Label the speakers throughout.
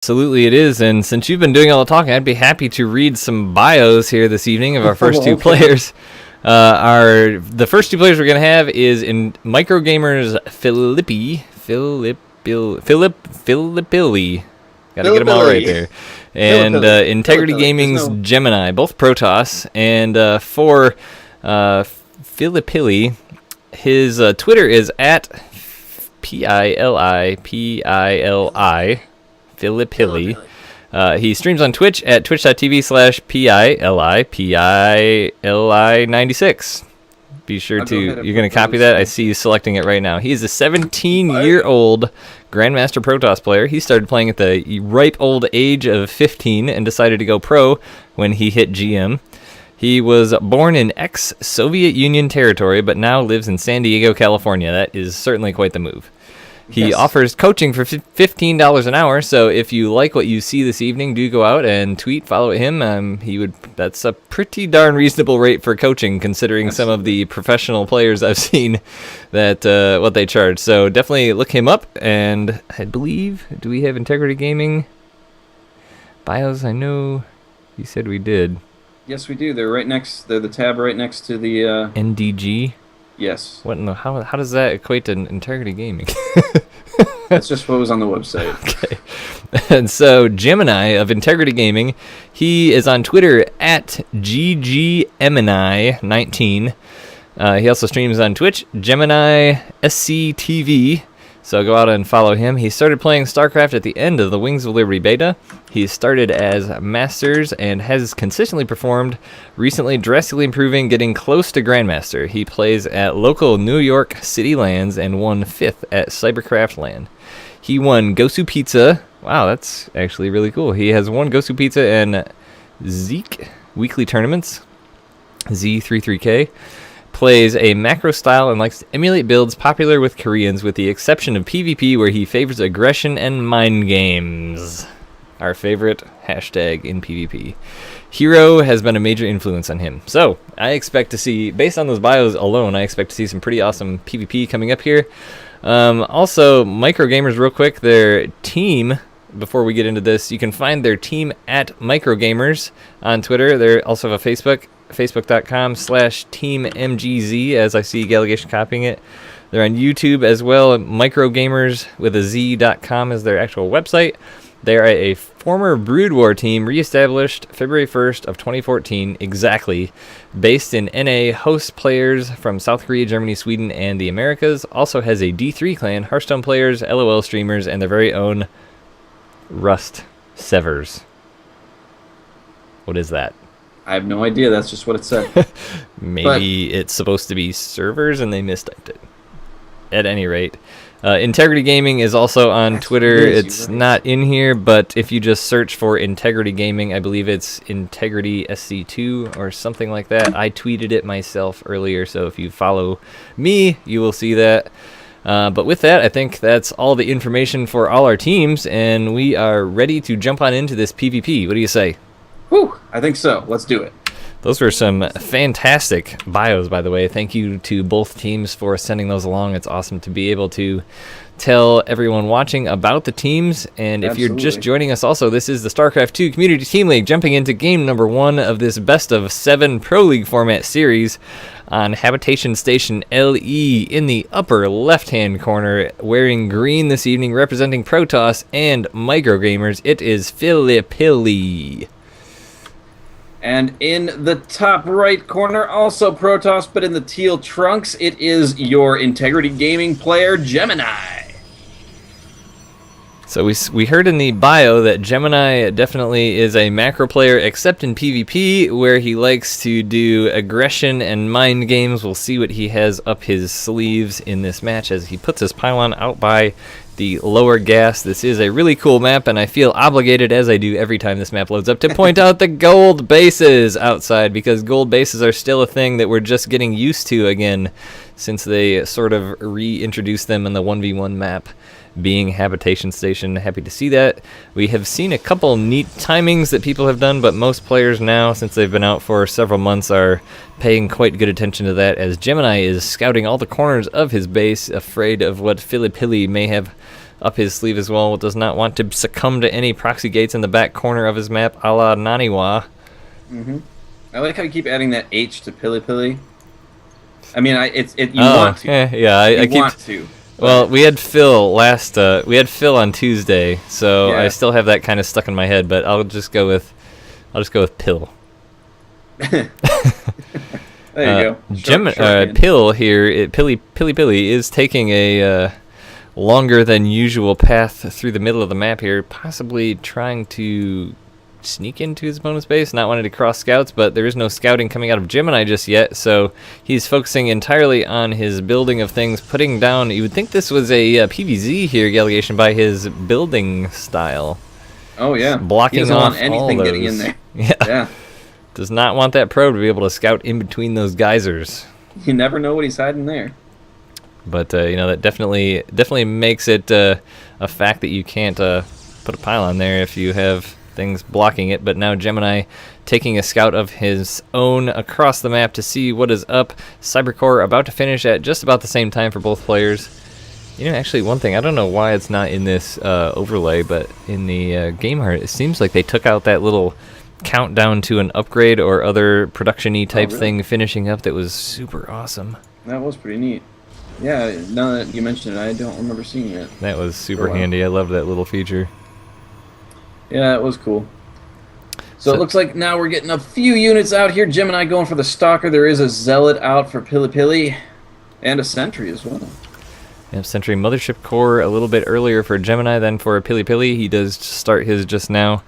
Speaker 1: Absolutely it is, and since you've been doing all the talking, I'd be happy to read some bios here this evening of our first two players. The first two players we're going to have is in MicroGamerZ Philippilli. Got to get them all right there. And Integrity Gaming's Gemini, both Protoss. And for Philippilli, his Twitter is at Philippilli. Philippilli. He streams on Twitch at twitch.tv/Philippilli96. Be sure to, you're going to copy that. I see you selecting it right now. He's a 17-year-old Grandmaster Protoss player. He started playing at the ripe old age of 15 and decided to go pro when he hit GM. He was born in ex-Soviet Union territory, but now lives in San Diego, California. That is certainly quite the move. He offers coaching for $15 an hour, so if you like what you see this evening, do go out and tweet, follow him. That's a pretty darn reasonable rate for coaching, considering some of the professional players I've seen that what they charge. So definitely look him up, and I believe, do we have Integrity Gaming bios? I know you said we did.
Speaker 2: Yes, we do. They're right next. They're the tab right next to the
Speaker 1: NDG.
Speaker 2: Yes.
Speaker 1: What in the, how does that equate to Integrity Gaming?
Speaker 2: That's just what was on the website.
Speaker 1: Okay. And so Gemini of Integrity Gaming, he is on Twitter at GGMini19. He also streams on Twitch, Gemini SC2CTL. So go out and follow him. He started playing StarCraft at the end of the Wings of Liberty beta. He started as Masters and has consistently performed, recently drastically improving, getting close to Grandmaster. He plays at local New York City lands and won 5th at Cybercraft LAN. He won Gosu Pizza. Wow, that's actually really cool. He has won Gosu Pizza and Zeke weekly tournaments, Z33K. Plays a macro style and likes to emulate builds popular with Koreans, with the exception of PvP, where he favors aggression and mind games. Our favorite hashtag in PvP. Hero has been a major influence on him. So I expect to see, based on those bios alone, I expect to see some pretty awesome PvP coming up here. Also, MicroGamerZ, real quick, their team, before we get into this, you can find their team at MicroGamerZ on Twitter. They also have a Facebook. Facebook.com/TeamMGZ, as I see Gallegation copying it. They're on YouTube as well. MicroGamerZ with a Z.com is their actual website. They are a former Brood War team reestablished February 1st of 2014 exactly, based in NA, hosts players from South Korea, Germany, Sweden, and the Americas. Also has a D3 clan, Hearthstone players, LOL streamers, and their very own Rust Severs. What is that?
Speaker 2: I have no idea. That's just what it said.
Speaker 1: Maybe it's supposed to be servers and they mistyped it. At any rate, Integrity Gaming is also on Twitter. It's not in here, but if you just search for Integrity Gaming, I believe it's Integrity SC2 or something like that. I tweeted it myself earlier, so if you follow me, you will see that. But with that, I think that's all the information for all our teams, and we are ready to jump on into this PvP. What do you say?
Speaker 2: Whew, I think so. Let's do it.
Speaker 1: Those were some fantastic bios, by the way. Thank you to both teams for sending those along. It's awesome to be able to tell everyone watching about the teams. And if you're just joining us also, this is the StarCraft 2 Community Team League, jumping into game number 1 of this best of 7 Pro League format series on Habitation Station LE. In the upper left-hand corner, wearing green this evening, representing Protoss and MicroGamerZ, it is Philippilli.
Speaker 2: And in the top right corner, also Protoss, but in the teal trunks, it is your Integrity Gaming player, Gemini.
Speaker 1: So we heard in the bio that Gemini definitely is a macro player, except in PvP, where he likes to do aggression and mind games. We'll see what he has up his sleeves in this match as he puts his pylon out by the lower gas. This is a really cool map, and I feel obligated, as I do every time this map loads up, to point out the gold bases outside, because gold bases are still a thing that we're just getting used to again, since they sort of reintroduced them in the 1v1 map, being Habitation Station. Happy to see that. We have seen a couple neat timings that people have done, but most players now, since they've been out for several months, are paying quite good attention to that, as Gemini is scouting all the corners of his base, afraid of what Philippilli may have up his sleeve as well. Does not want to succumb to any proxy gates in the back corner of his map, a la Naniwa.
Speaker 2: I like how you keep adding that H to Pili Pili. I mean, you want to.
Speaker 1: I keep
Speaker 2: want to.
Speaker 1: Well, we had Phil on Tuesday, so I still have that kind of stuck in my head. But I'll just go with Pill.
Speaker 2: There you go.
Speaker 1: Pill here, Pili is taking a longer than usual path through the middle of the map here, possibly trying to sneak into his opponent's base, not wanting to cross scouts, but there is no scouting coming out of Gemini just yet, so he's focusing entirely on his building of things, putting down, you would think this was a PVZ here, Gallegation, by his building style.
Speaker 2: Oh yeah,
Speaker 1: blocking
Speaker 2: he doesn't
Speaker 1: off
Speaker 2: want anything
Speaker 1: all
Speaker 2: getting in
Speaker 1: those.
Speaker 2: there. Yeah.
Speaker 1: Does not want that probe to be able to scout in between those geysers.
Speaker 2: You never know what he's hiding there.
Speaker 1: But that definitely makes it a fact that you can't put a pylon there if you have things blocking it. But now Gemini taking a scout of his own across the map to see what is up. Cybercore about to finish at just about the same time for both players. Actually, one thing, I don't know why it's not in this overlay, but in the game art, it seems like they took out that little countdown to an upgrade or other production-y type thing finishing up. That was super awesome.
Speaker 2: That was pretty neat. Yeah, now that you mentioned it, I don't remember seeing it.
Speaker 1: That was super handy. I loved that little feature.
Speaker 2: Yeah, it was cool. So it looks like now we're getting a few units out here. Gemini going for the Stalker. There is a Zealot out for Pili Pili. And a Sentry as well.
Speaker 1: Yep, Sentry Mothership Core a little bit earlier for Gemini than for Pili Pili. He does start his just now.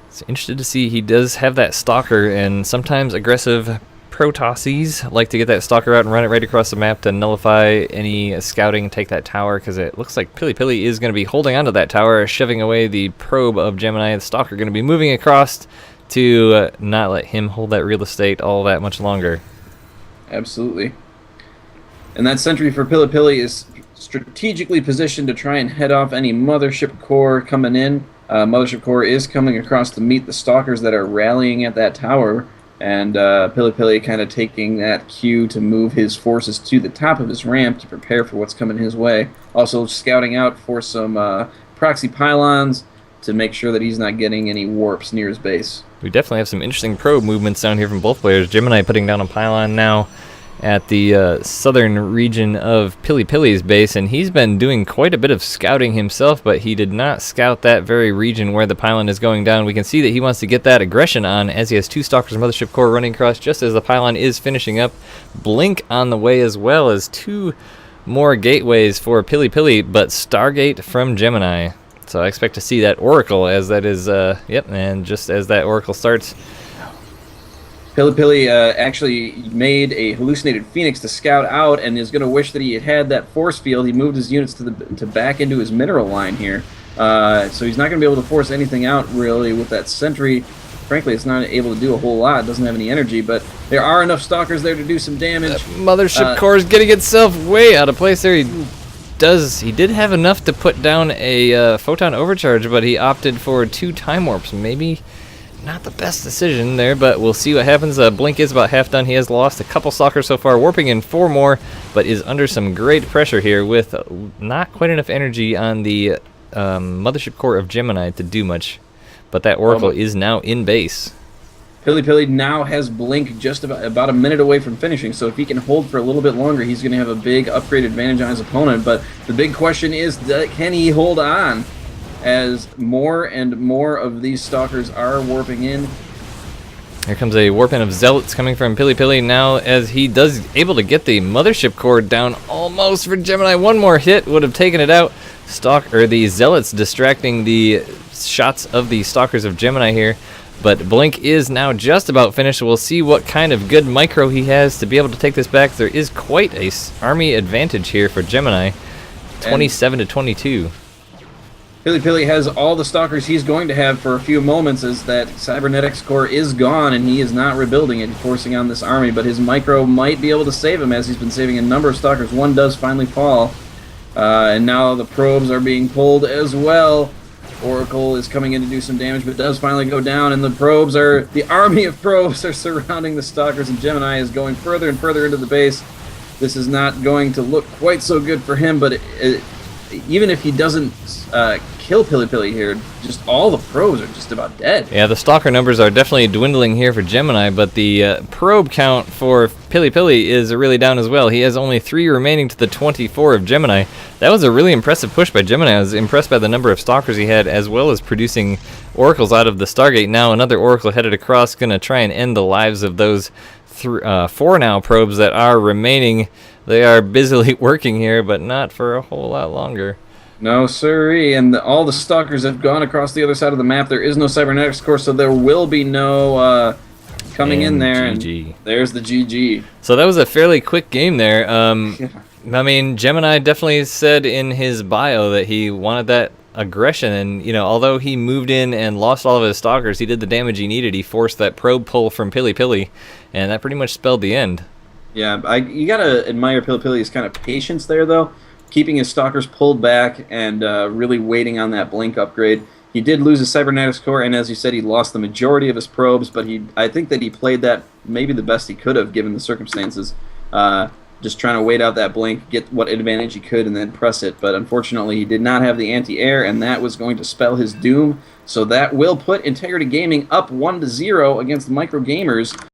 Speaker 1: It's interesting to see he does have that Stalker, and sometimes aggressive Protosses like to get that Stalker out and run it right across the map to nullify any scouting and take that tower, because it looks like Pili Pili is going to be holding onto that tower, shoving away the probe of Gemini. The Stalker going to be moving across to not let him hold that real estate all that much longer.
Speaker 2: Absolutely. And that Sentry for Pili Pili is strategically positioned to try and head off any Mothership Core coming in. Mothership Core is coming across to meet the Stalkers that are rallying at that tower. And Pili Pili kind of taking that cue to move his forces to the top of his ramp to prepare for what's coming his way. Also scouting out for some proxy pylons to make sure that he's not getting any warps near his base.
Speaker 1: We definitely have some interesting probe movements down here from both players. Gemini putting down a pylon now at the southern region of Pili Pili's base, and he's been doing quite a bit of scouting himself, but he did not scout that very region where the pylon is going down. We can see that he wants to get that aggression on as he has two Stalkers Mothership Core running across just as the pylon is finishing up. Blink on the way, as well as two more gateways for Pili Pili, but Stargate from Gemini. So I expect to see that Oracle as that is, and just as that Oracle starts,
Speaker 2: Pili Pili actually made a hallucinated Phoenix to scout out and is going to wish that he had that force field. He moved his units to back into his mineral line here. So he's not going to be able to force anything out, really, with that Sentry. Frankly, it's not able to do a whole lot. It doesn't have any energy, but there are enough Stalkers there to do some damage.
Speaker 1: That Mothership Core is getting itself way out of place there. He did have enough to put down a Photon Overcharge, but he opted for 2 Time Warps. Maybe not the best decision there, but we'll see what happens. Blink is about half done. He has lost a couple Stalkers so far, warping in 4 more, but is under some great pressure here with not quite enough energy on the Mothership Core of Gemini to do much. But that Oracle is now in base.
Speaker 2: Pili Pili now has Blink just about a minute away from finishing, so if he can hold for a little bit longer, he's going to have a big upgrade advantage on his opponent. But the big question is, can he hold on as more and more of these Stalkers are warping in?
Speaker 1: Here comes a warp in of Zealots coming from Pili Pili now, as he does able to get the Mothership Core down almost for Gemini. One more hit would have taken it out. The Zealots distracting the shots of the Stalkers of Gemini here. But Blink is now just about finished. We'll see what kind of good micro he has to be able to take this back. There is quite a army advantage here for Gemini, 27 to 22.
Speaker 2: Pili Pili has all the Stalkers he's going to have for a few moments, as that Cybernetics Core is gone and he is not rebuilding it, forcing on this army. But his micro might be able to save him, as he's been saving a number of Stalkers. One does finally fall. And now the probes are being pulled as well. Oracle is coming in to do some damage, but does finally go down, and the army of probes are surrounding the Stalkers, and Gemini is going further and further into the base. This is not going to look quite so good for him, but even if he doesn't kill Pili here, just all the probes are just about dead.
Speaker 1: Yeah, the stalker numbers are definitely dwindling here for Gemini, but the probe count for Pili is really down as well. He has only 3 remaining to the 24 of Gemini. That was a really impressive push by Gemini. I was impressed by the number of stalkers he had, as well as producing oracles out of the Stargate. Now another oracle headed across, going to try and end the lives of those 4 now probes that are remaining. They are busily working here, but not for a whole lot longer.
Speaker 2: No, sirree, and all the stalkers have gone across the other side of the map. There is no cybernetics core, so there will be no coming in there.
Speaker 1: GG.
Speaker 2: And there's the GG.
Speaker 1: So that was a fairly quick game there.
Speaker 2: Yeah.
Speaker 1: I mean, Gemini definitely said in his bio that he wanted that aggression, and you know, although he moved in and lost all of his stalkers, he did the damage he needed. He forced that probe pull from Pili, and that pretty much spelled the end.
Speaker 2: Yeah, you gotta admire Pili's kind of patience there, though, keeping his stalkers pulled back and really waiting on that blink upgrade. He did lose his cybernetics core, and as you said, he lost the majority of his probes, but I think that he played that maybe the best he could have given the circumstances. Just trying to wait out that blink, get what advantage he could, and then press it. But unfortunately, he did not have the anti-air, and that was going to spell his doom. So that will put Integrity Gaming up 1-0 against MicroGamerZ.